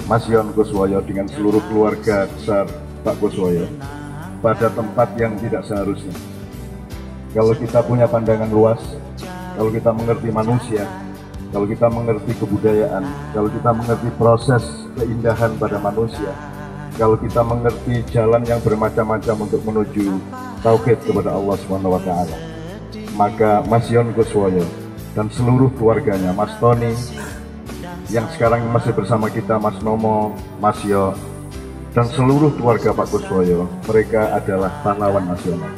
Mas Yon Kuswoyo dengan seluruh keluarga besar Pak Kuswoyo pada tempat yang tidak seharusnya. Kalau kita punya pandangan luas, kalau kita mengerti manusia, kalau kita mengerti kebudayaan, kalau kita mengerti proses keindahan pada manusia, kalau kita mengerti jalan yang bermacam-macam untuk menuju tauhid kepada Allah SWT, maka Mas Yon Kuswoyo dan seluruh keluarganya, Mas Tony yang sekarang masih bersama kita, Mas Nomo, Mas Yo, dan seluruh keluarga Pak Kuswoyo, mereka adalah pahlawan nasional.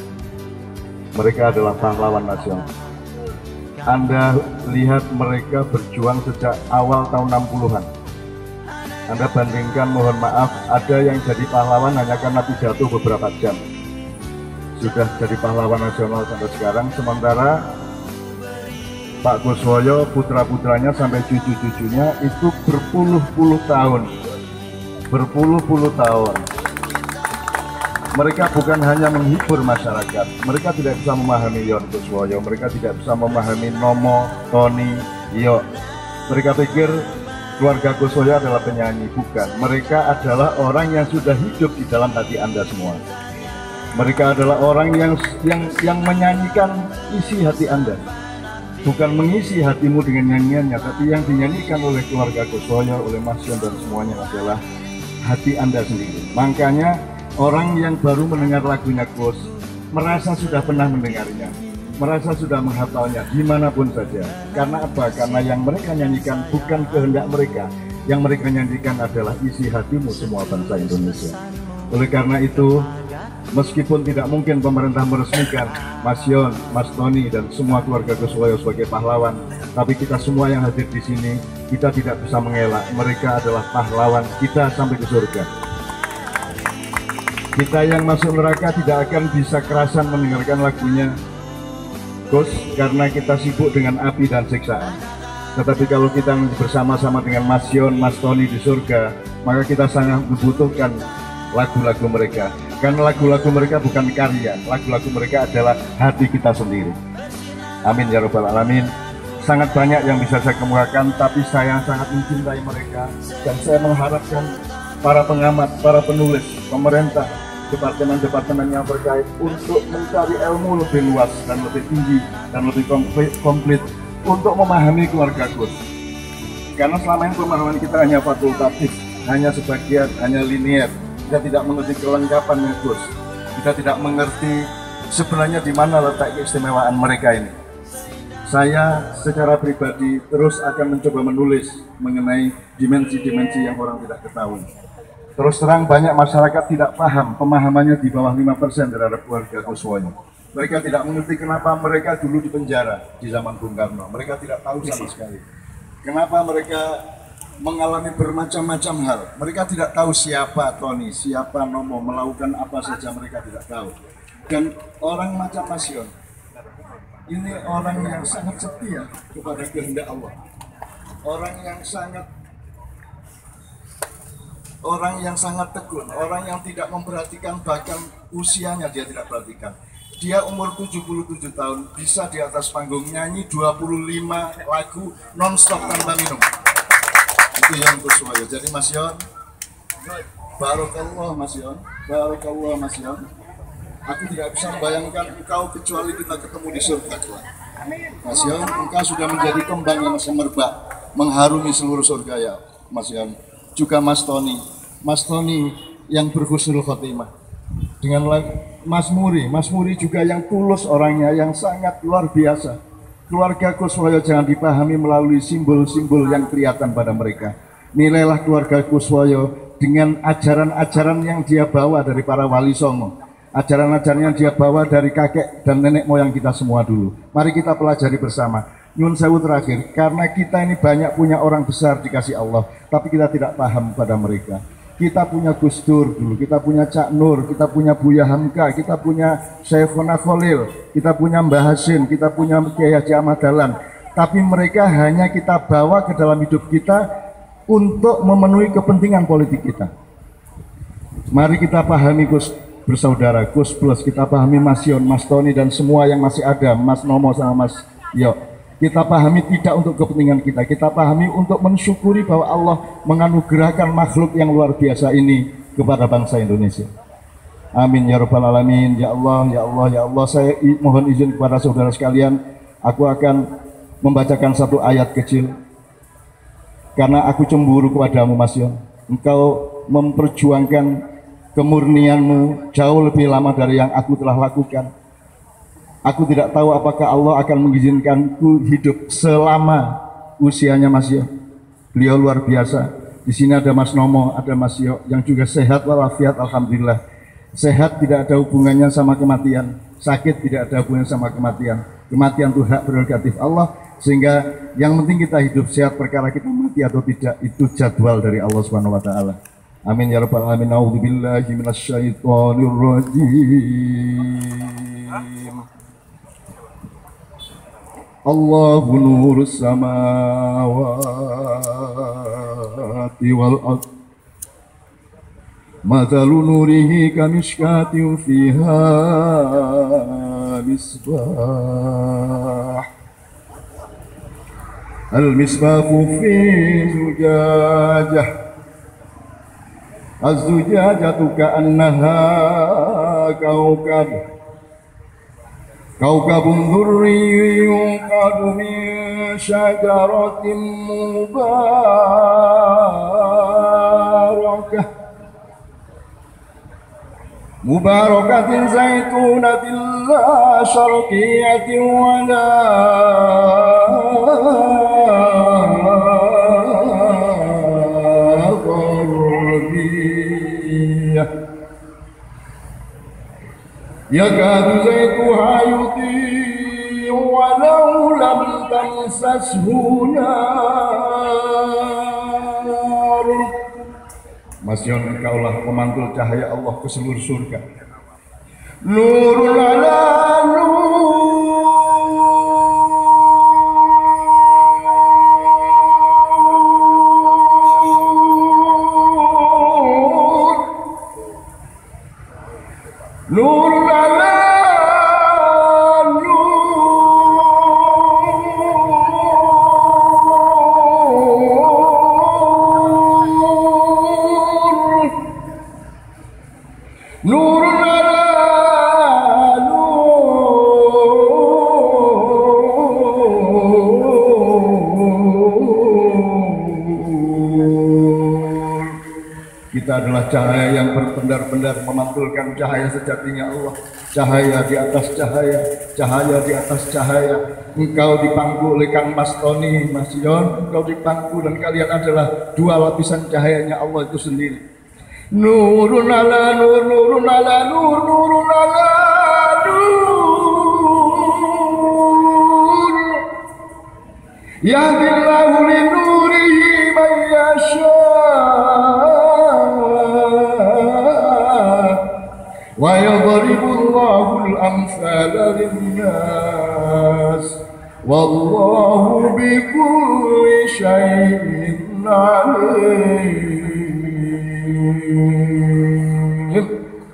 Mereka adalah pahlawan nasional. Anda lihat mereka berjuang sejak awal tahun 60-an. Anda bandingkan, mohon maaf, ada yang jadi pahlawan hanya karena pidato beberapa jam. Sudah jadi pahlawan nasional sampai sekarang, sementara Pak Kuswoyo, putra-putranya sampai cucu-cucunya itu berpuluh-puluh tahun. Berpuluh-puluh tahun. Mereka bukan hanya menghibur masyarakat, mereka tidak bisa memahami Yon Kuswoyo, mereka tidak bisa memahami Nomo, Tony, Yo. Mereka pikir keluarga Kuswoyo adalah penyanyi, bukan. Mereka adalah orang yang sudah hidup di dalam hati Anda semua. Mereka adalah orang yang menyanyikan isi hati Anda. Bukan mengisi hatimu dengan nyanyiannya, tapi yang dinyanyikan oleh keluarga Kuswoyo, oleh Mas Yon dan semuanya adalah hati Anda sendiri. Makanya orang yang baru mendengar lagunya Kus merasa sudah pernah mendengarnya, merasa sudah menghafalnya dimanapun saja. Karena apa? Karena yang mereka nyanyikan bukan kehendak mereka, yang mereka nyanyikan adalah isi hatimu semua bangsa Indonesia. Oleh karena itu, meskipun tidak mungkin pemerintah meresmikan Mas Yon, Mas Tony dan semua keluarga Kuswoyo sebagai pahlawan, tapi kita semua yang hadir di sini, kita tidak bisa mengelak mereka adalah pahlawan kita sampai ke surga. Kita yang masuk neraka tidak akan bisa kerasan mendengarkan lagunya Gus karena kita sibuk dengan api dan siksaan. Tetapi kalau kita bersama-sama dengan Mas Yon, Mas Tony di surga, maka kita sangat membutuhkan lagu-lagu mereka. Karena lagu-lagu mereka bukan karya, lagu-lagu mereka adalah hati kita sendiri. Amin ya rabbal alamin. Sangat banyak yang bisa saya kemukakan, tapi saya sangat mencintai mereka dan saya mengharapkan para pengamat, para penulis, pemerintah, departemen-departemen yang terkait untuk mencari ilmu lebih luas dan lebih tinggi dan lebih komplit untuk memahami keluarga Gus. Karena selama ini pemahaman kita hanya fakultatif, hanya sebagian, hanya linear. Kita tidak mengerti kelengkapan Gus. Kita tidak mengerti sebenarnya di mana letak keistimewaan mereka ini. Saya secara pribadi terus akan mencoba menulis mengenai dimensi-dimensi yang orang tidak ketahui. Terus terang banyak masyarakat tidak paham, pemahamannya di bawah 5% terhadap keluarga Kuswoyo. Mereka tidak mengerti kenapa mereka dulu di penjara di zaman Bung Karno. Mereka tidak tahu sama sekali. Kenapa mereka mengalami bermacam-macam hal. Mereka tidak tahu siapa Tony, siapa Nomo, melakukan apa saja mereka tidak tahu. Dan orang macam Mas Yon, ini orang yang sangat setia kepada kehendak Allah. Orang yang sangat tekun, orang yang tidak memperhatikan bahkan usianya dia tidak perhatikan. Dia umur 77 tahun, bisa di atas panggung nyanyi 25 lagu non-stop tanpa minum. Itu yang Kuswoyo. Jadi Mas Yon, Barakallah Mas Yon, Barakallah Mas Yon. Aku tidak bisa membayangkan engkau kecuali kita ketemu di surga kelak. Mas Yon, engkau sudah menjadi kembang yang semerbak, mengharumi seluruh surga ya Mas Yon. Juga Mas Tony yang berhusnul khotimah. Dengan Mas Muri juga yang tulus orangnya, yang sangat luar biasa. Keluarga Kuswoyo jangan dipahami melalui simbol-simbol yang kelihatan pada mereka. Nilailah keluarga Kuswoyo dengan ajaran-ajaran yang dia bawa dari para wali songo. Ajaran-ajaran yang dia bawa dari kakek dan nenek moyang kita semua dulu. Mari kita pelajari bersama. Nyun sewu terakhir, karena kita ini banyak punya orang besar dikasih Allah, tapi kita tidak paham pada mereka. Kita punya Gus Dur dulu, kita punya Cak Nur, kita punya Buya Hamka, kita punya Syekhona Khalil, kita punya Mbah Hasim, kita punya Kiai Haji Ahmad Dahlan. Tapi mereka hanya kita bawa ke dalam hidup kita untuk memenuhi kepentingan politik kita. Mari kita pahami Gus bersaudara, Gus Plus, kita pahami Mas Yon, Mas Tony dan semua yang masih ada, Mas Nomo sama Mas Yo. Kita pahami tidak untuk kepentingan kita. Kita pahami untuk mensyukuri bahwa Allah menganugerahkan makhluk yang luar biasa ini kepada bangsa Indonesia. Amin ya rabbal alamin. Ya Allah, ya Allah, ya Allah. Saya mohon izin kepada saudara sekalian, aku akan membacakan satu ayat kecil. Karena aku cemburu kepadamu Mas Yon. Engkau memperjuangkan kemurnianmu jauh lebih lama dari yang aku telah lakukan. Aku tidak tahu apakah Allah akan mengizinkanku hidup selama usianya Mas Yo. Beliau luar biasa. Di sini ada Mas Nomo, ada Mas Yo yang juga sehat walafiat, alhamdulillah. Sehat tidak ada hubungannya sama kematian, sakit tidak ada hubungannya sama kematian. Kematian itu hak prerogatif Allah, sehingga yang penting kita hidup sehat, perkara kita mati atau tidak itu jadwal dari Allah Subhanahu wa taala. Amin ya rabbal alamin. A'udzubillahi minasyaitonir rajim. Allahu nurus samawati wal ard. Mathalu nurihi kamishkatin fiha misbah. Al-misbahu fi zujajah. Az-zujajatu ka'annaha kawkab. Kaukabun durri yuqadu min syajaratin mubarakatin zaitunatin la syarqiyatin wa la gharbiyah. Yakadu zaituha yudhi'u walau lam tamsashu nar. Mas Yon, engkaulah pemantul cahaya Allah ke seluruh surga. Nurul ala nur. Nurul ala nur. Nurul ala Kita adalah cahaya yang berpendar-pendar memantulkan cahaya sejatinya Allah. Cahaya di atas cahaya, cahaya di atas cahaya. Engkau dipangku oleh Kang Mas Tony, Mas Yon. Engkau dipangku dan kalian adalah dua lapisan cahayanya Allah itu sendiri. Nurun ala nur, nurun ala nur, nurun ala nur. Yahdillahu li nurihi man yasha. Wa yadribullahu al-amthala lin-nas wallahu bikulli syai'in alim.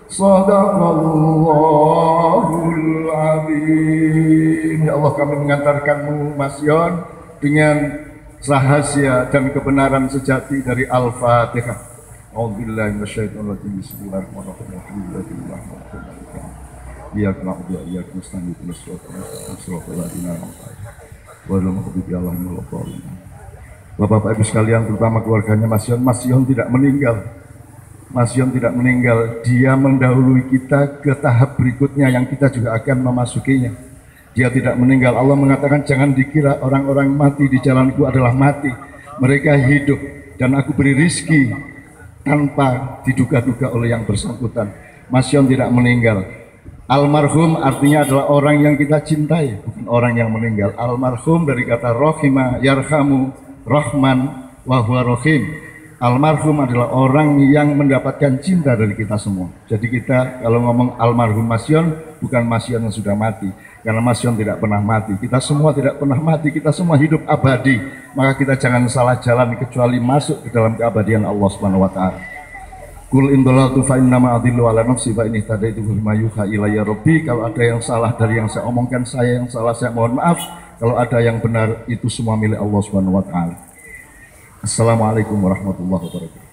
Shadaqallahul azim. Ya Allah, kami mengantarkanmu Mas Yon dengan rahasia dan kebenaran sejati dari Al-Fatihah. A'udzubillahi minasyaitonir rajim. Bismillahirrahmanirrahim. Iyyaka na'budu wa iyyaka nasta'in. Ihdinas siratal ladzina an'amta 'alaihim. Bapak-bapak Ibu sekalian, terutama keluarganya Mas Yon tidak meninggal. Mas Yon tidak meninggal. Dia mendahului kita ke tahap berikutnya yang kita juga akan memasukinya. Dia tidak meninggal. Allah mengatakan, jangan dikira orang-orang mati di jalanku adalah mati. Mereka hidup dan aku beri rizki tanpa diduga-duga oleh yang bersangkutan. Mas Yon tidak meninggal. Almarhum artinya adalah orang yang kita cintai, bukan orang yang meninggal. Almarhum dari kata rohima, yarhamu, rahman, wa huwa rahim. Almarhum adalah orang yang mendapatkan cinta dari kita semua. Jadi kita kalau ngomong almarhum Mas Yon, bukan Mas Yon yang sudah mati. Karena Mas Yon tidak pernah mati. Kita semua tidak pernah mati, kita semua hidup abadi. Maka kita jangan salah jalan kecuali masuk ke dalam keabadian Allah Subhanahu wa taala. Qul in dhalaltu fa innama adillu ala nafsi fa in ihtadaitu bima yuha ilayya rabbi. Kalau ada yang salah dari yang saya omongkan, saya yang salah, saya mohon maaf. Kalau ada yang benar, itu semua milik Allah Subhanahu wa taala. Assalamualaikum warahmatullahi wabarakatuh.